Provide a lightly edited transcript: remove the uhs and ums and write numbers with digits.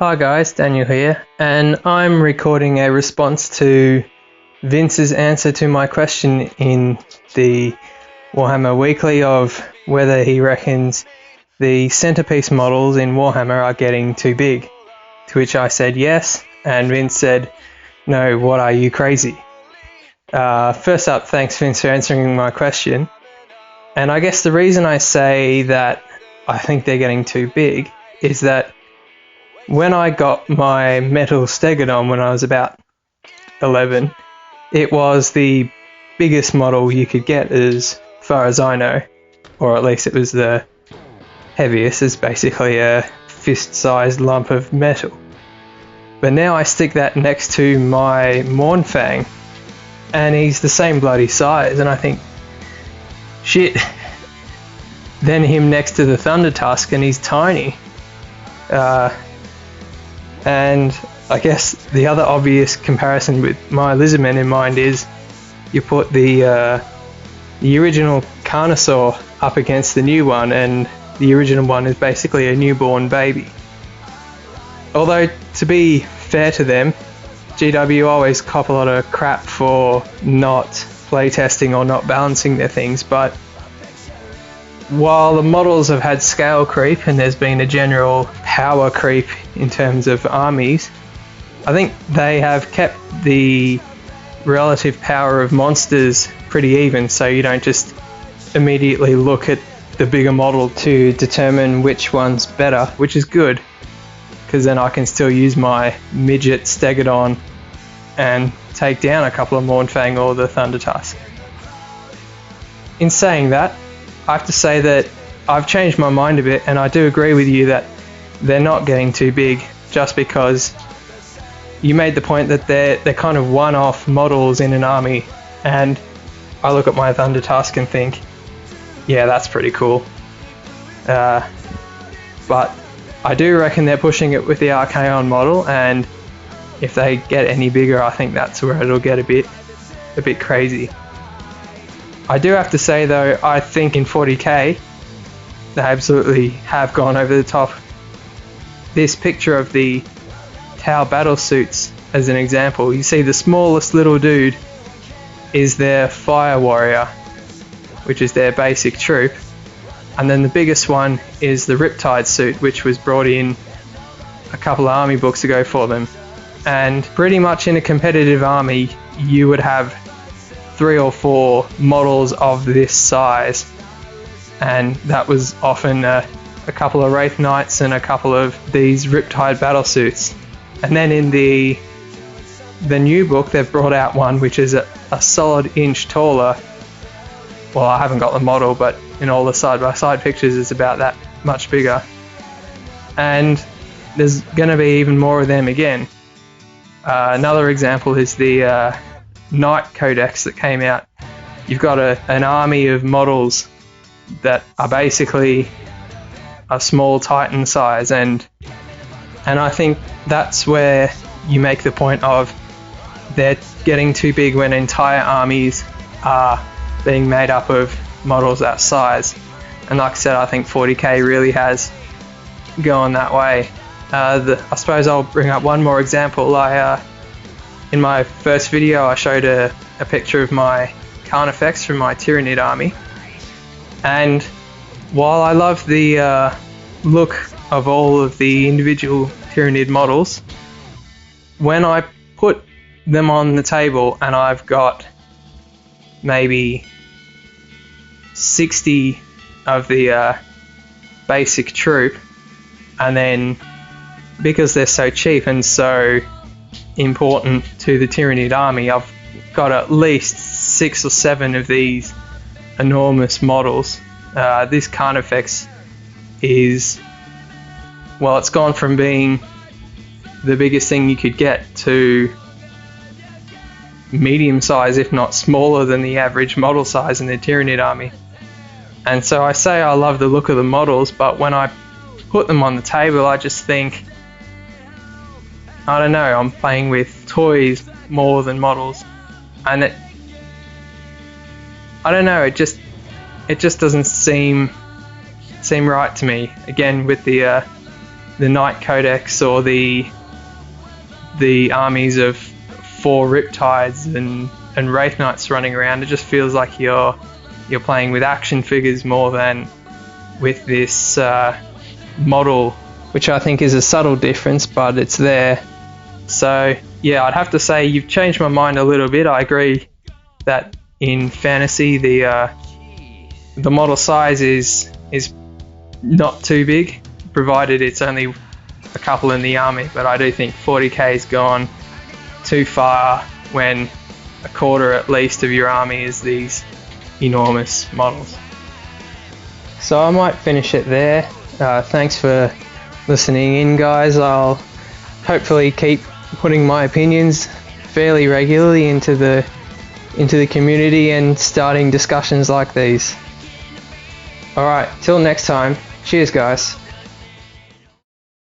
Hi guys, Daniel here, and I'm recording a response to Vince's answer to my question in the Warhammer Weekly of whether he reckons the centerpiece models in Warhammer are getting too big. To which I said yes, and Vince said, "No, what are you, crazy?" First up, thanks Vince for answering my question. And I guess the reason I say that I think they're getting too big is that when I got my metal Stegodon when I was about 11, it was the biggest model you could get as far as I know, or at least it was the heaviest. It's basically a fist-sized lump of metal. But now I stick that next to my Mournfang, and he's the same bloody size, and I think, shit, then him next to the Thunder Tusk, and he's tiny. And I guess the other obvious comparison with my Lizardmen in mind is you put the original Carnosaur up against the new one, and the original one is basically a newborn baby. Although, to be fair to them, GW always cop a lot of crap for not playtesting or not balancing their things, but while the models have had scale creep and there's been a general power creep in terms of armies, I think they have kept the relative power of monsters pretty even, so you don't just immediately look at the bigger model to determine which one's better, which is good, because then I can still use my midget Stegodon and take down a couple of Mournfang or the Thunder Tusk. In saying that, I have to say that I've changed my mind a bit, and I do agree with you that they're not getting too big, just because you made the point that they're kind of one-off models in an army, and I look at my Thunder Tusk and think, yeah, that's pretty cool. But I do reckon they're pushing it with the Archaon model, and if they get any bigger, I think that's where it'll get a bit crazy. I do have to say though, I think in 40k, they absolutely have gone over the top. This picture of the Tau battle suits as an example, you see the smallest little dude is their Fire Warrior, which is their basic troop, and then the biggest one is the Riptide suit, which was brought in a couple of army books ago for them. And pretty much in a competitive army, you would have 3 or 4 models of this size, and that was often a couple of Wraith Knights and a couple of these Riptide battlesuits. And then in the new book, they've brought out one which is a solid inch taller. Well, I haven't got the model, but in all the side-by-side pictures it's about that much bigger. And there's going to be even more of them again. Another example is the Knight Codex that came out. You've got an army of models that are basically a small Titan size, and I think that's where you make the point of they're getting too big when entire armies are being made up of models that size. And like I said, I think 40k really has gone that way. I suppose I'll bring up one more example. In my first video, I showed a picture of my Carnifex from my Tyranid army, and while I love the look of all of the individual Tyranid models, when I put them on the table and I've got maybe 60 of the basic troop, and then because they're so cheap and so important to the Tyranid army, I've got at least 6 or 7 of these enormous models. This Carnifex is, well, it's gone from being the biggest thing you could get to medium size, if not smaller than the average model size in the Tyranid army. And so I say I love the look of the models, but when I put them on the table, I just think, I don't know, I'm playing with toys more than models, and I don't know, it just doesn't seem right to me. Again, with the Knight Codex or the armies of 4 Riptides and Wraith Knights running around. It just feels like you're playing with action figures more than with this model, which I think is a subtle difference, but it's there. So yeah, I'd have to say you've changed my mind a little bit. I agree that in fantasy the model size is not too big, provided it's only a couple in the army, but I do think 40k's gone too far when a quarter at least of your army is these enormous models. So I might finish it there. Thanks for listening in, guys. I'll hopefully keep putting my opinions fairly regularly into the community and starting discussions like these. Alright, till next time. Cheers, guys.